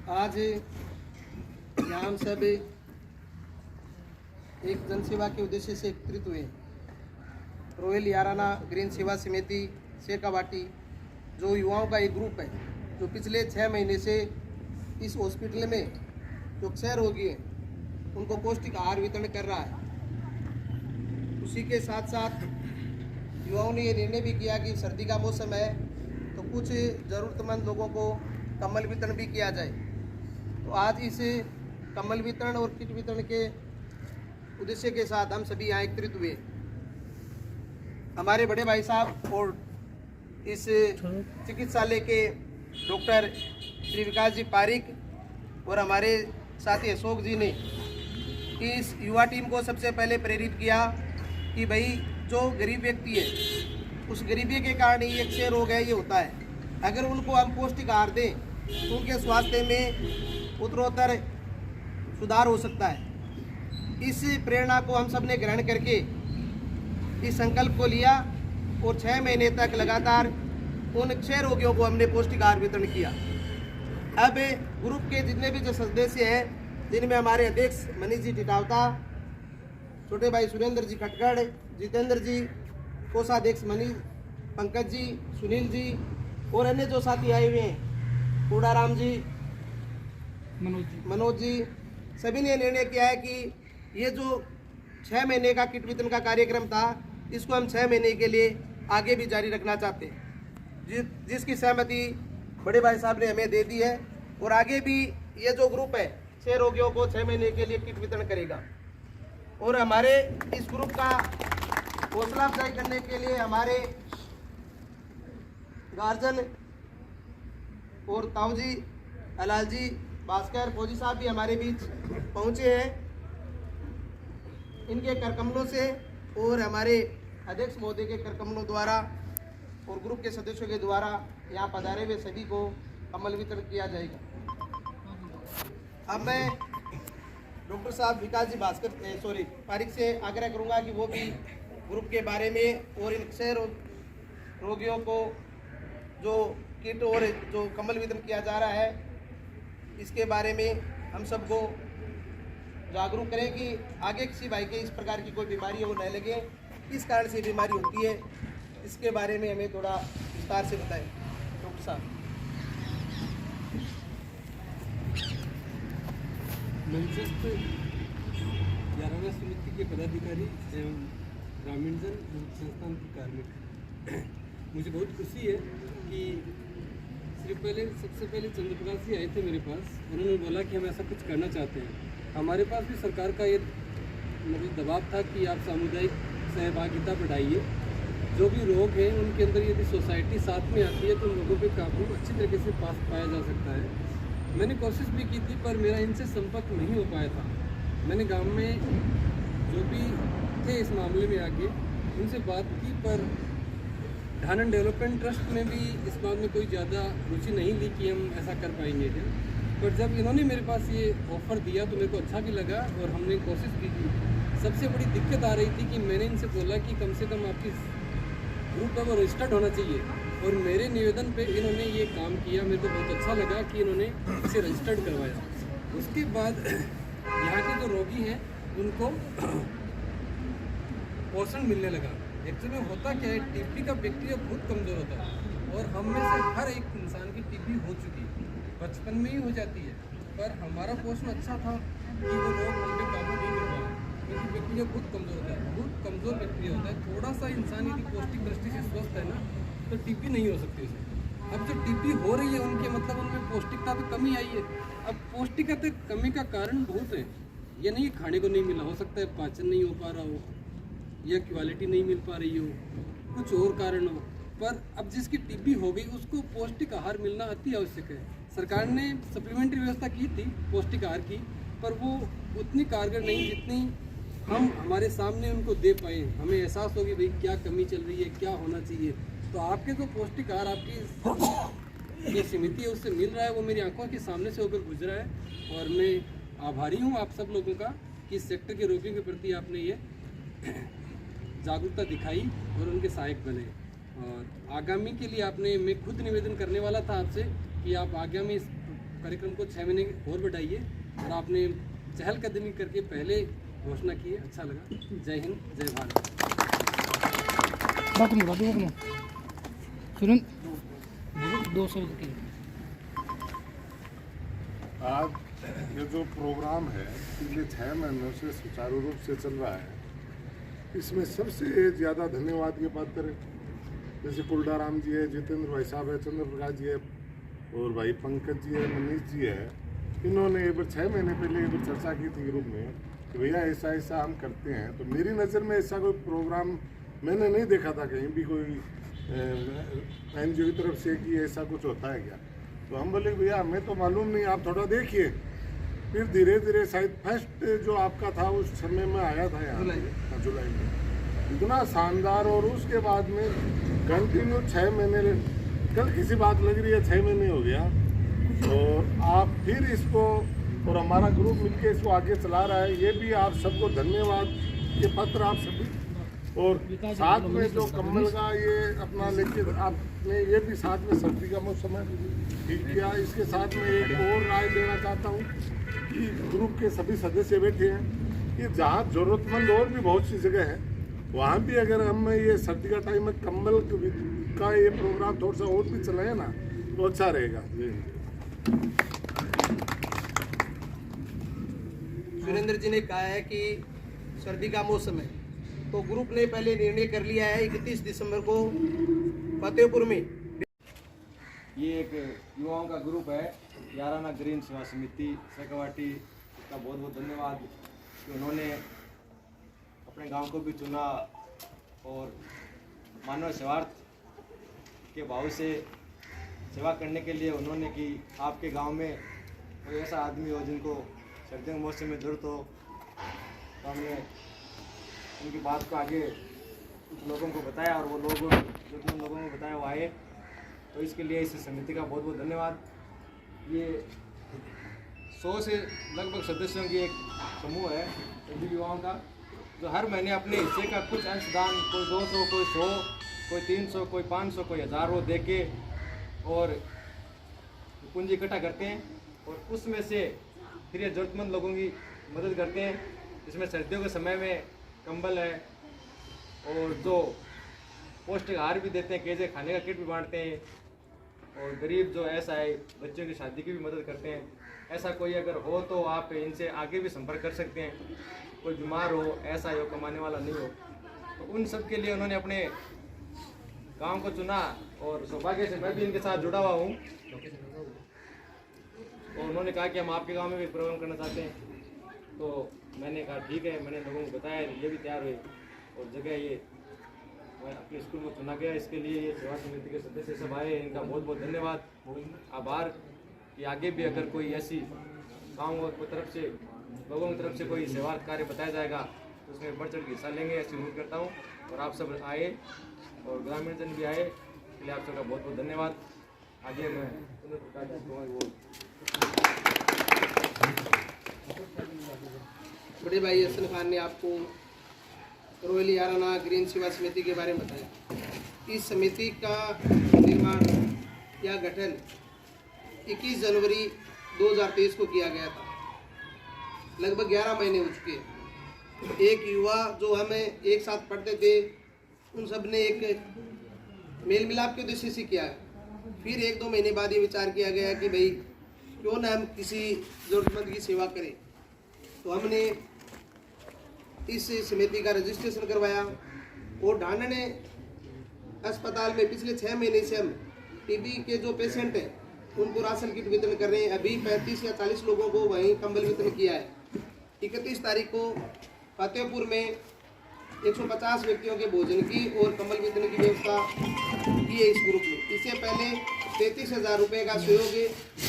आज यहाँ हम सब एक जनसेवा के उद्देश्य से एकत्रित हुए। रॉयल याराना ग्रीन सेवा समिति शेखावाटी जो युवाओं का एक ग्रुप है जो पिछले 6 महीने से इस हॉस्पिटल में जो क्षय रोगी हैं उनको पौष्टिक आहार वितरण कर रहा है। उसी के साथ साथ युवाओं ने ये निर्णय भी किया कि सर्दी का मौसम है तो कुछ ज़रूरतमंद लोगों को कंबल वितरण भी किया जाए। तो आज इस कंबल वितरण और किट वितरण के उद्देश्य के साथ हम सभी यहाँ एकत्रित हुए। हमारे बड़े भाई साहब और इस चिकित्सालय के डॉक्टर श्री विकास जी पारिक और हमारे साथी अशोक जी ने इस युवा टीम को सबसे पहले प्रेरित किया कि भाई जो गरीब व्यक्ति है उस गरीबी के कारण ये क्षय रोग है ये होता है। अगर उनको हम पौष्टिक आहार दें तो उनके स्वास्थ्य में उत्तरोत्तर सुधार हो सकता है। इस प्रेरणा को हम सब ने ग्रहण करके इस संकल्प को लिया और 6 महीने तक लगातार उन क्षय रोगियों को हमने पौष्टिक आहार वितरण किया। अब ग्रुप के जितने भी जो सदस्य हैं जिनमें हमारे अध्यक्ष मनीष जी टिटावता, छोटे भाई सुरेंद्र जी खटगढ़, जितेंद्र जी, कोषाध्यक्ष मनीष, पंकज जी, सुनील जी और अन्य जो साथी आए हुए हैं कूड़ाराम जी, मनोज जी, सभी ने निर्णय किया है कि ये जो 6 महीने का किट वितरण का कार्यक्रम था इसको हम 6 महीने के लिए आगे भी जारी रखना चाहते हैं, जिसकी सहमति बड़े भाई साहब ने हमें दे दी है। और आगे भी ये जो ग्रुप है 6 रोगियों को 6 महीने के लिए किट वितरण करेगा। और हमारे इस ग्रुप का हौसला अफजाई करने के लिए हमारे गार्जियन और ताऊ जी, हलाल जी, भास्कर, फौजी साहब भी हमारे बीच पहुंचे हैं। इनके करकमलों से और हमारे अध्यक्ष महोदय के करकमलों द्वारा और ग्रुप के सदस्यों के द्वारा यहाँ पधारे हुए सभी को कम्बल वितरण किया जाएगा। अब मैं डॉक्टर साहब विकास जी पारिक से आग्रह करूँगा कि वो भी ग्रुप के बारे में और इन क्षय रोगियों को जो किट और जो कंबल वितरण किया जा रहा है इसके बारे में हम सबको जागरूक करें कि आगे किसी भाई के इस प्रकार की कोई बीमारी हो न लगे, किस कारण से बीमारी होती है, इसके बारे में हमें थोड़ा विस्तार से बताएं डॉक्टर साहब। मंचस्थ याराना समिति के पदाधिकारी एवं ग्रामीण जन संस्थान के कार्मिक, मुझे बहुत खुशी है कि सबसे पहले चंद्रप्रकाश जी आए थे मेरे पास। उन्होंने बोला कि हम ऐसा कुछ करना चाहते हैं। हमारे पास भी सरकार का ये मतलब दबाव था कि आप सामुदायिक सहभागिता बढ़ाइए। जो भी रोग हैं उनके अंदर यदि सोसाइटी साथ में आती है तो उन लोगों पे काबू अच्छी तरीके से पाया जा सकता है। मैंने कोशिश भी की थी पर मेरा इनसे संपर्क नहीं हो पाया था। मैंने गांव में जो भी थे इस मामले में आगे उनसे बात की पर ढानन डेवलपमेंट ट्रस्ट में भी इस बात में कोई ज़्यादा रुचि नहीं ली कि हम ऐसा कर पाएंगे क्या। पर जब इन्होंने मेरे पास ये ऑफ़र दिया तो मेरे को अच्छा भी लगा और हमने कोशिश भी की। सबसे बड़ी दिक्कत आ रही थी कि मैंने इनसे बोला कि कम से कम आपकी ग्रुप है वो रजिस्टर्ड होना चाहिए और मेरे निवेदन पे इन्होंने ये काम किया। मेरे को बहुत अच्छा लगा कि इन्होंने इसे रजिस्टर्ड करवाया। उसके बाद यहाँ के जो रोगी हैं उनको पोषण मिलने लगा। एक्चुअली में होता क्या है, टीबी का बैक्टीरिया बहुत कमज़ोर होता है और हम में से हर एक इंसान की टीबी हो चुकी है, बचपन में ही हो जाती है। पर हमारा पोषण अच्छा था कि वो लोग हम पे काबू नहीं कर पाए क्योंकि बैक्टीरिया बहुत कमज़ोर होता है, बहुत कमज़ोर बैक्टीरिया होता है। थोड़ा सा इंसान यदि पौष्टिक दृष्टि से स्वस्थ है ना तो टीबी नहीं हो सकती उसे। अब जो टीबी हो रही है उनके मतलब उनमें पौष्टिकता तो कमी आई है। अब पौष्टिकता कमी का कारण बहुत है, ये नहीं खाने को नहीं मिला, हो सकता है पाचन नहीं हो पा रहा हो या क्वालिटी नहीं मिल पा रही हो, कुछ और कारण हो। पर अब जिसकी टीबी हो गई उसको पौष्टिक आहार मिलना अति आवश्यक है। सरकार ने सप्लीमेंट्री व्यवस्था की थी पौष्टिक आहार की, पर वो उतनी कारगर नहीं जितनी हम हमारे सामने उनको दे पाए। हमें एहसास होगी भाई क्या कमी चल रही है, क्या होना चाहिए। तो आपके जो पौष्टिक आहार आपकी ये समिति है उससे मिल रहा है, वो मेरी आंखों के सामने से होकर गुजरा है। और मैं आभारी हूँ आप सब लोगों का कि इस सेक्टर के रोगियों के प्रति आपने ये जागरूकता दिखाई और उनके सहायक बने। और आगामी के लिए आपने, मैं खुद निवेदन करने वाला था आपसे कि आप आगामी इस कार्यक्रम को 6 महीने और बढ़ाइए, और आपने चहलकदमी करके पहले घोषणा की है, अच्छा लगा। जय हिंद, जय भारत। आज ये जो प्रोग्राम है पिछले 6 महीनों से सुचारू रूप से चल रहा है, इसमें सबसे ज़्यादा धन्यवाद के पात्र जैसे कुलडाराम जी है, जितेंद्र भाई साहब है, चंद्र प्रकाश जी है, और भाई पंकज जी है, मनीष जी है। इन्होंने एक बार 6 महीने पहले एक बार चर्चा की थी ग्रुप में कि भैया ऐसा ऐसा हम करते हैं। तो मेरी नज़र में ऐसा कोई प्रोग्राम मैंने नहीं देखा था कहीं भी कोई NGO की तरफ से कि ऐसा कुछ होता है क्या। तो हम बोले भैया हमें तो मालूम नहीं, आप थोड़ा देखिए। फिर धीरे धीरे शायद फर्स्ट जो आपका था उस समय में आया था यहाँ जुलाई में, इतना शानदार। और उसके बाद में कंटिन्यू 6 महीने, कल किसी बात लग रही है 6 महीने हो गया, और आप फिर इसको, और हमारा ग्रुप मिलके इसको आगे चला रहा है। ये भी आप सबको धन्यवाद के पत्र आप सभी। और साथ में जो कम्बल का ये अपना लेके आपने ये भी साथ में सर्दी का मौसम है ठीक किया। इसके साथ में एक और राय देना चाहता हूँ कि ग्रुप के सभी सदस्य बैठे हैं कि जहाँ ज़रूरतमंद और भी बहुत सी जगह है, वहाँ भी अगर हम ये सर्दी का टाइम में कम्बल का ये प्रोग्राम थोड़ा सा और भी चलाए ना तो अच्छा रहेगा। सुरेंद्र जी ने कहा है कि सर्दी का मौसम है, तो ग्रुप ने पहले निर्णय कर लिया है 31 दिसंबर को फतेहपुर में। ये एक युवाओं का ग्रुप है, याराना ग्रीन सेवा समिति शेखावाटी का बहुत बहुत धन्यवाद कि उन्होंने अपने गांव को भी चुना और मानव सेवार्थ के भाव से सेवा करने के लिए उन्होंने कि आपके गांव में कोई ऐसा आदमी हो जिनको सर्दियों के मौसम में जरूरत हो। तो हमने उनकी बात को आगे कुछ लोगों को बताया और वो लोग जितने लोगों को बताया वो आए। तो इसके लिए इस समिति का बहुत बहुत धन्यवाद। ये 100 से लगभग सदस्यों की एक समूह है सभी युवाओं का, जो हर महीने अपने हिस्से का कुछ अंशदान, कोई 200, कोई 100, कोई 300, कोई 500, कोई 1000 वो दे के और पूंजी इकट्ठा करते हैं, और उसमें से फिर ये ज़रूरतमंद लोगों की मदद करते हैं। इसमें सर्दियों के समय में कंबल है, और जो पौष्टिक आहार भी देते हैं, केजे खाने का किट भी बांटते हैं, और गरीब जो ऐसा है बच्चों की शादी की भी मदद करते हैं। ऐसा कोई अगर हो तो आप इनसे आगे भी संपर्क कर सकते हैं। कोई बीमार हो, ऐसा हो, कमाने वाला नहीं हो, तो उन सब के लिए उन्होंने अपने गांव को चुना, और सौभाग्य से मैं भी इनके साथ जुड़ा हुआ हूँ। और उन्होंने कहा कि हम आपके गांव में भी प्रोग्राम करना चाहते हैं। तो मैंने कहा ठीक है, मैंने लोगों को बताया, ये भी तैयार हुए और जगह ये अपने स्कूल को चुना गया। इसके लिए ये सेवा समिति के सदस्य सब आए, इनका बहुत बहुत धन्यवाद, आभार। कि आगे भी अगर कोई ऐसी गाँव की तरफ से, लोगों की तरफ से कोई सेवा कार्य बताया जाएगा तो उसमें बढ़ चढ़ के हिस्सा लेंगे, ऐसी उम्मीद करता हूँ। और आप सब आए और ग्रामीण जन भी आए, इसलिए आप सबका बहुत बहुत धन्यवाद। आगे मैं बड़े भाई हसन खान ने आपको रोयली याराना ग्रीन सेवा समिति के बारे में बताया। इस समिति का निर्माण या गठन 21 जनवरी 2023 को किया गया था। लगभग 11 महीने हो चुके हैं। एक युवा जो हमें एक साथ पढ़ते थे, उन सब ने एक मेल मिलाप के उद्देश्य से किया। फिर 1-2 महीने बाद ये विचार किया गया कि भाई क्यों ना हम किसी ज़रूरतमंद की सेवा करें। तो हमने इस समिति का रजिस्ट्रेशन करवाया, और ढांढने अस्पताल में पिछले 6 महीने से हम टीबी के जो पेशेंट हैं उनको राशन किट वितरण कर रहे हैं। अभी 35 या 40 लोगों को वहीं कंबल वितरण किया है। 31 तारीख को फतेहपुर में 150 व्यक्तियों के भोजन की और कंबल वितरण की व्यवस्था की है इस ग्रुप में। इससे पहले 33,000 रुपये का सहयोग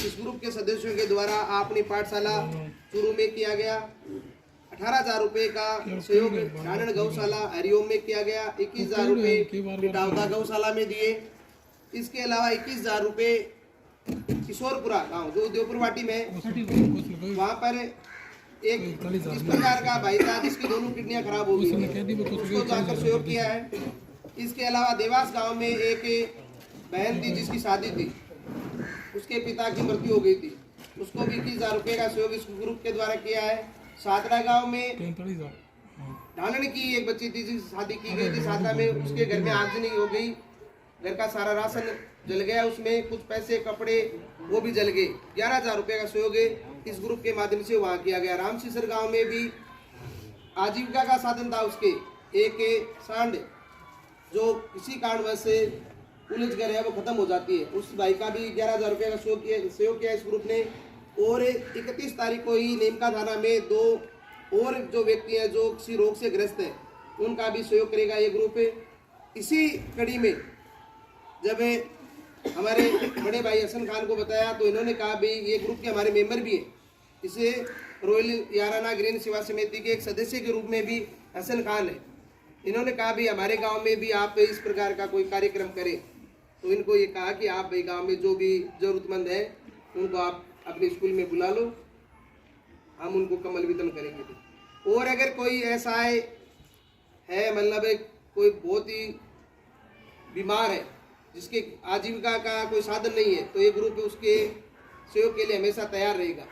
इस ग्रुप के सदस्यों के द्वारा अपनी पाठशाला चूरू में किया गया। 18,000 रुपये का सहयोग ढांढन गौशाला हरिओम में किया गया। 21,000 रुपये पिटावदा गौशाला में दिए। इसके अलावा 21,000 रुपये किशोरपुरा गाँव जो देवपुरवाटी में, वहाँ पर एक इस प्रकार का भाई था जिसकी दोनों किडनियां खराब हो गई, उसको जाकर सहयोग किया है। इसके अलावा देवास गांव में एक बहन थी जिसकी शादी थी, उसके पिता की मृत्यु हो गई थी, उसको भी 21,000 रुपये का सहयोग इस ग्रुप के द्वारा किया है। सादरा गांव में ढालन की एक बच्ची थी जिसकी शादी की गई थी सादरा में, उसके घर में आगजनी हो गई, घर का सारा राशन जल गया, उसमें कुछ पैसे कपड़े वो भी जल गए। 11,000 रुपये का सहयोग इस ग्रुप के माध्यम से वहाँ किया गया। रामशीसर गांव में भी आजीविका का साधन था उसके, एक सांड जो किसी कारणवश से उलझ गए है वो खत्म हो जाती है, उस भाई का भी 11,000 रुपये का सहयोग किया इस ग्रुप ने। और 31 तारीख को ही नीमका थाना में 2 और जो व्यक्ति हैं जो किसी रोग से ग्रस्त हैं उनका भी सहयोग करेगा ये ग्रुप। इसी कड़ी में जब हमारे बड़े भाई हसन खान को बताया तो इन्होंने कहा भी ये ग्रुप के हमारे मेंबर भी हैं, इसे रॉयल याराना ग्रीन सेवा समिति के एक सदस्य के रूप में भी हसन खान है। इन्होंने कहा भी हमारे गांव में भी आप इस प्रकार का कोई कार्यक्रम करें, तो इनको ये कहा कि आप भाई गांव में जो भी जरूरतमंद है उनको आप अपने स्कूल में बुला लो, हम उनको कम्बल वितरण करेंगे। और अगर कोई ऐसा है मतलब कोई बहुत ही बीमार है जिसके आजीविका का कोई साधन नहीं है, तो ये ग्रुप उसके सहयोग के लिए हमेशा तैयार रहेगा।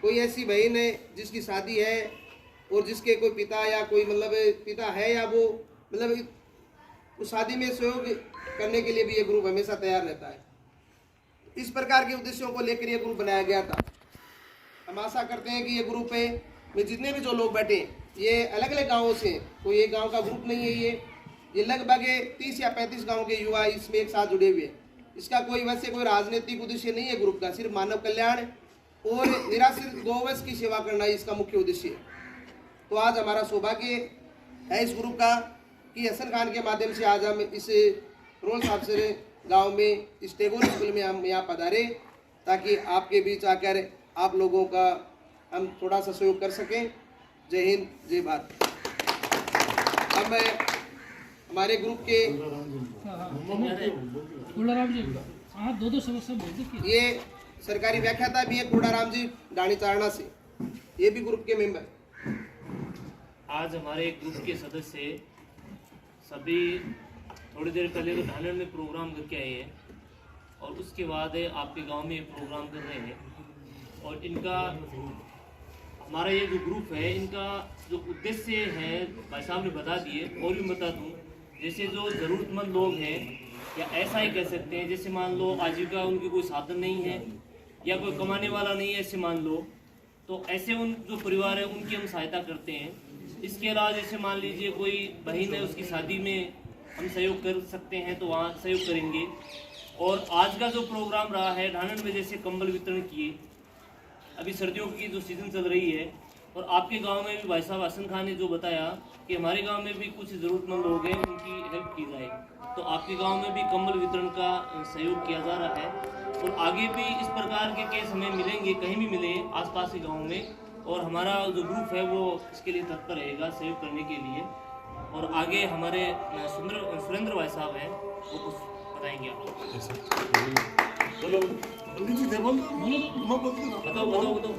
कोई ऐसी बहन है जिसकी शादी है और जिसके कोई पिता या कोई मतलब पिता है या वो मतलब उस शादी में सहयोग करने के लिए भी ये ग्रुप हमेशा तैयार रहता है। इस प्रकार के उद्देश्यों को लेकर ये ग्रुप बनाया गया था। हम आशा करते हैं कि ये ग्रुप में जितने भी जो लोग बैठे ये अलग अलग गाँवों से, कोई एक गाँव का ग्रुप नहीं है, ये लगभग 30 या 35 गांव के युवा इसमें एक साथ जुड़े हुए हैं। इसका कोई वैसे कोई राजनीतिक उद्देश्य नहीं है ग्रुप का, सिर्फ मानव कल्याण और निराश्रित गौवंश की सेवा करना ही इसका मुख्य उद्देश्य है। तो आज हमारा सौभाग्य है इस ग्रुप का कि हसन खान के माध्यम से आज हम इस रोल साहबसरे गाँव में इस टैगोर स्कूल में हम यहाँ पधारे ताकि आपके बीच आकर आप लोगों का हम थोड़ा सा सहयोग कर सकें। जय हिंद, जय भारत। अब हमारे ग्रुप के दो सदस्य बोल ये सरकारी व्याख्याता भी है कुलडाराम जी डाणी चारणा से, ये भी ग्रुप के मेंबर। आज हमारे ग्रुप के सदस्य सभी थोड़ी देर पहले तो ढालन में प्रोग्राम करके आए हैं और उसके बाद आपके गांव में प्रोग्राम कर रहे हैं। और इनका हमारा ये जो ग्रुप है इनका जो उद्देश्य है भाई साहब ने बता दिए, और भी बता दूँ। जैसे जो ज़रूरतमंद लोग हैं या ऐसा ही कह सकते हैं, जैसे मान लो आजीविका उनकी कोई साधन नहीं है या कोई कमाने वाला नहीं है ऐसे मान लो, तो ऐसे उन जो परिवार है उनकी हम सहायता करते हैं। इसके अलावा जैसे मान लीजिए कोई बहन है उसकी शादी में हम सहयोग कर सकते हैं तो वहाँ सहयोग करेंगे। और आज का जो प्रोग्राम रहा है ढालन में जैसे कंबल वितरण किए, अभी सर्दियों की जो सीज़न चल रही है, और आपके गांव में भी भाई साहब हसन खान ने जो बताया कि हमारे गांव में भी कुछ ज़रूरतमंद लोग हैं उनकी हेल्प की जाए, तो आपके गांव में भी कंबल वितरण का सहयोग किया जा रहा है। और आगे भी इस प्रकार के केस हमें मिलेंगे, कहीं भी मिले आसपास के गाँव में, और हमारा जो ग्रुप है वो इसके लिए तत्पर रहेगा सहयोग करने के लिए। और आगे हमारे सुरेंद्र भाई साहब हैं वो कुछ बताएंगे आप। बोलो बताओ।